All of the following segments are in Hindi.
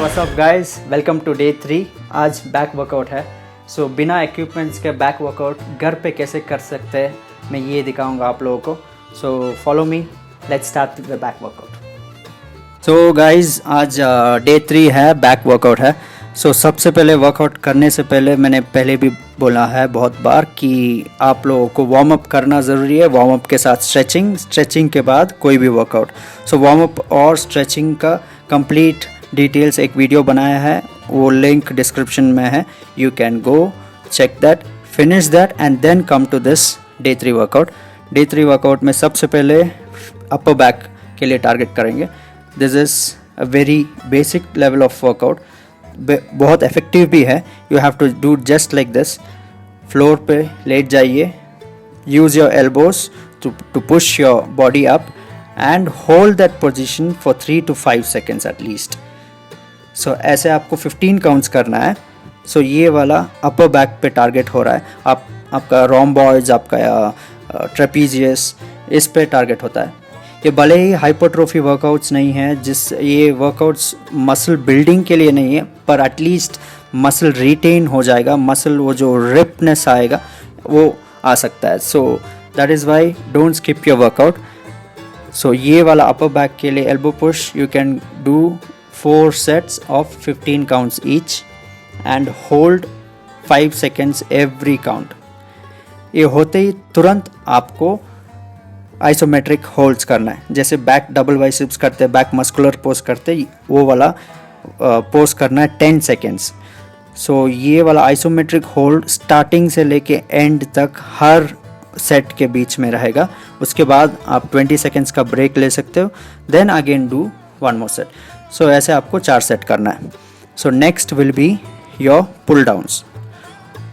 What's up guys, welcome to day 3। आज बैक वर्कआउट है। सो बिना इक्विपमेंट्स के बैक वर्कआउट घर पे कैसे कर सकते हैं मैं ये दिखाऊंगा आप लोगों को। So follow me, let's start the back workout. So guys, आज डे 3 है, बैक वर्कआउट है। सो सबसे पहले वर्कआउट करने से पहले मैंने पहले भी बोला है बहुत बार कि आप लोगों को वार्म अप करना ज़रूरी है। वार्म अप के साथ स्ट्रेचिंग के बाद कोई भी वर्कआउट। सो वार्म अप और स्ट्रेचिंग का कंप्लीट डिटेल्स एक वीडियो बनाया है, वो लिंक डिस्क्रिप्शन में है। You can go check that, finish that and then come to this day 3 workout. Day 3 workout में सबसे पहले अपर बैक के लिए टारगेट करेंगे। This is a very basic level of workout, बहुत इफेक्टिव भी है। You have to do just like this. Floor पे लेट जाइए, use your elbows to push your body up and hold that position for 3 to 5 seconds at least. So ऐसे आपको 15 काउंट्स करना है। सो ये वाला अपर बैक पे टारगेट हो रहा है। आपका रोम्बॉइड्स, आपका ट्रेपीजियस, इस पे टारगेट होता है। ये भले ही हाइपरट्रोफी वर्कआउट्स नहीं है, ये वर्कआउट्स मसल बिल्डिंग के लिए नहीं है, पर एटलीस्ट मसल रिटेन हो जाएगा, मसल वो जो रिपनेस आएगा वो आ सकता है। So that is why don't skip your workout. So ये वाला अपर बैक के लिए elbow push you can do 4 sets of 15 counts each and hold 5 seconds every count। ये होते ही तुरंत आपको आइसोमेट्रिक होल्ड्स करना है। जैसे बैक डबल बाइसेप्स करते हैं, बैक मस्कुलर पोज करते हैं, वो वाला पोज करना है 10 seconds। सो ये वाला आइसोमेट्रिक होल्ड स्टार्टिंग से लेके एंड तक हर सेट के बीच में रहेगा। उसके बाद आप 20 seconds का ब्रेक ले सकते हो, then again do 1 more set। So ऐसे आपको 4 सेट करना है। So next will be your pull downs.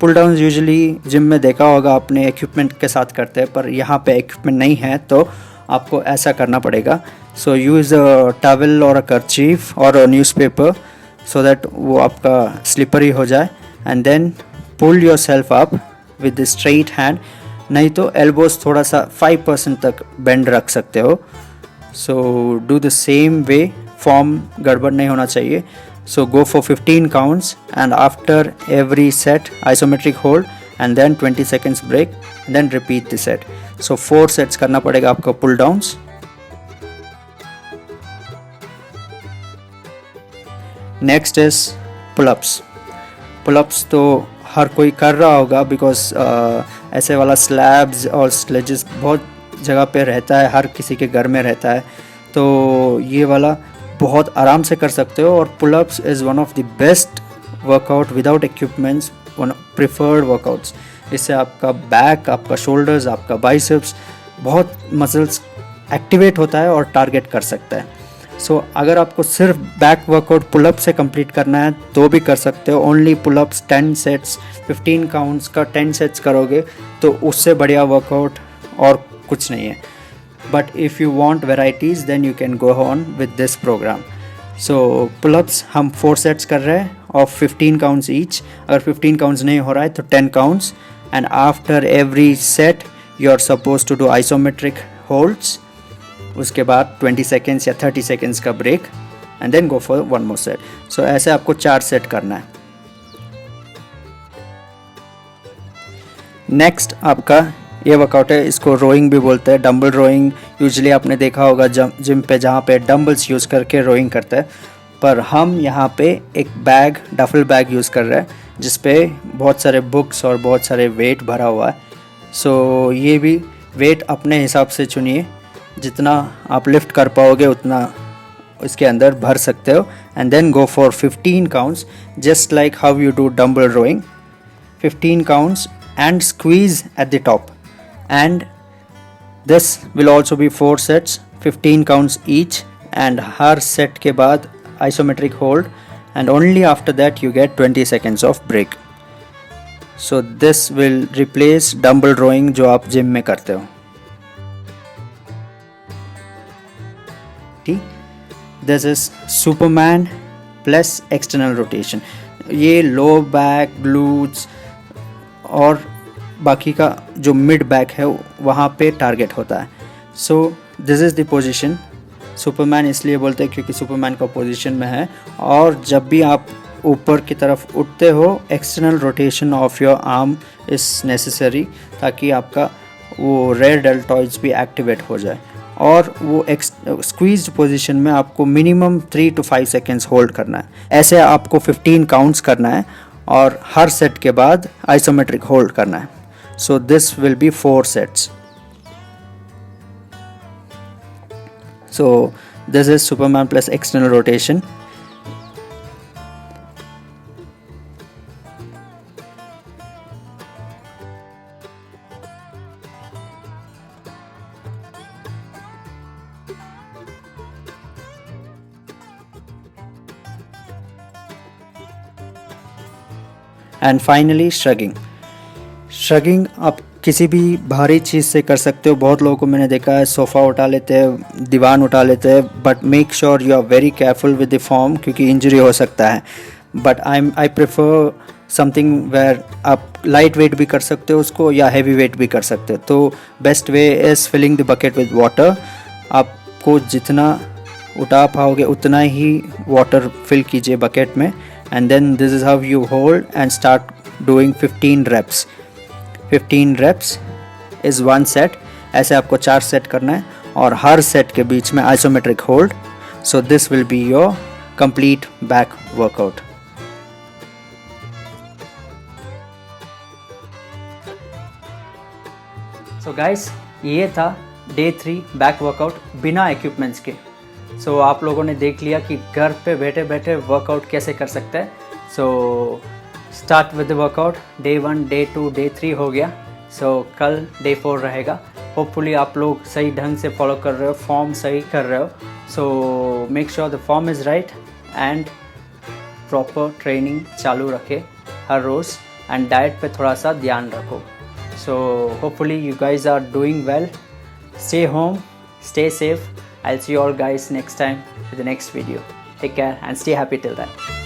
Pull downs usually gym में देखा होगा आपने, इक्विपमेंट के साथ करते हैं, पर यहाँ पे इक्विपमेंट नहीं है तो आपको ऐसा करना पड़ेगा। सो यूज़ अ टॉवल और अ कर्चीफ और अ न्यूज़पेपर सो दैट वो आपका स्लिपरी हो जाए and then pull yourself up with the straight hand. नहीं तो एल्बोज थोड़ा सा 5% तक बेंड रख सकते हो। So do the same way, form गड़बड़ नहीं होना चाहिए। So go for 15 counts and after every set isometric hold and then 20 seconds break, then repeat the set. So 4 sets करना पड़ेगा आपको pull downs. Next is pullups. Pullups तो हर कोई कर रहा होगा बिकॉज ऐसे वाला स्लैब्स और स्लेजेस बहुत जगह पे रहता है, हर किसी के घर में रहता है, तो ये वाला बहुत आराम से कर सकते हो। और pullups is one of the best workout without equipments, one preferred workouts. इससे आपका बैक, आपका शोल्डर्स, आपका बाइसेप्स, बहुत मसल्स एक्टिवेट होता है और टारगेट कर सकता है। सो अगर आपको सिर्फ बैक वर्कआउट पुलअप से कंप्लीट करना है तो भी कर सकते हो। ओनली पुलअप्स 10 सेट्स, 15 काउंट्स का 10 सेट्स करोगे तो उससे बढ़िया वर्कआउट और कुछ नहीं है। But if you want varieties then you can go on with this program। So pull-ups हम 4 sets कर रहे हैं of 15 counts each। अगर 15 counts नहीं हो रहा है तो 10 counts and after every set you are supposed to do isometric holds। उसके बाद 20 seconds या 30 seconds का break and then go for 1 more set। So ऐसे आपको 4 set करना है। Next आपका ये वर्कआउट है, इसको रोइंग भी बोलते हैं, डंबल रोइंग। यूजुअली आपने देखा होगा जिम पे जहाँ पे डंबल्स यूज़ करके रोइंग करते हैं, पर हम यहाँ पे एक बैग, डफल बैग यूज़ कर रहे हैं जिस पे बहुत सारे बुक्स और बहुत सारे वेट भरा हुआ है। सो ये भी वेट अपने हिसाब से चुनिए, जितना आप लिफ्ट कर पाओगे उतना इसके अंदर भर सकते हो and then go for 15 counts just like how you do dumbbell rowing. 15 counts and squeeze at the top, and this will also be 4 sets, 15 counts each, and her set के बाद isometric hold and only after that you get 20 seconds of break। So this will replace dumbbell rowing जो आप जिम में करते हो। This is Superman plus external rotation। ये low back, glutes और बाकी का जो मिड बैक है वहाँ पे टारगेट होता है। So this is the position Superman इसलिए बोलते हैं क्योंकि सुपरमैन का पोजीशन में है। और जब भी आप ऊपर की तरफ उठते हो, external rotation of your arm is necessary, ताकि आपका वो रेयर डेल्टॉइड्स भी एक्टिवेट हो जाए। और वो स्क्वीज्ड पोजीशन में आपको मिनिमम 3 to 5 सेकेंड्स होल्ड करना है। ऐसे आपको 15 काउंट्स करना है और हर सेट के बाद आइसोमेट्रिक होल्ड करना है। So this will be 4 sets. So this is Superman plus external rotation. And finally shrugging. Shrugging आप किसी भी भारी चीज़ से कर सकते हो। बहुत लोगों को मैंने देखा है सोफ़ा उठा लेते हैं, दीवान उठा लेते हैं, but make sure you are very careful with the form, क्योंकि इंजरी हो सकता है। But I prefer something where आप लाइट वेट भी कर सकते हो उसको या हैवी वेट भी कर सकते हो। तो best way is filling the bucket with water. आपको जितना उठा पाओगे उतना ही वाटर फिल कीजिए बकेट में, and then this is how you hold and start doing 15 reps। 15 reps is 1 set. ऐसे आपको 4 सेट करना है और हर सेट के बीच में isometric hold. So this will be your complete back workout. So guys, ये था डे 3 बैक वर्कआउट बिना इक्विपमेंट्स के। सो आप लोगों ने देख लिया कि घर पे बैठे बैठे वर्कआउट कैसे कर सकते हैं। So start with the workout. Day 1, day 2, day 3 हो गया। सो कल डे 4 रहेगा। होपफुली आप लोग सही ढंग से फॉलो कर रहे हो, फॉर्म सही कर रहे हो। So make sure the form is right and proper training चालू रखे हर रोज़, एंड डाइट पे थोड़ा सा ध्यान रखो। So hopefully you guys are doing well. Stay home, stay safe. I'll see you all guys next time with the next video. Take care and stay happy till then.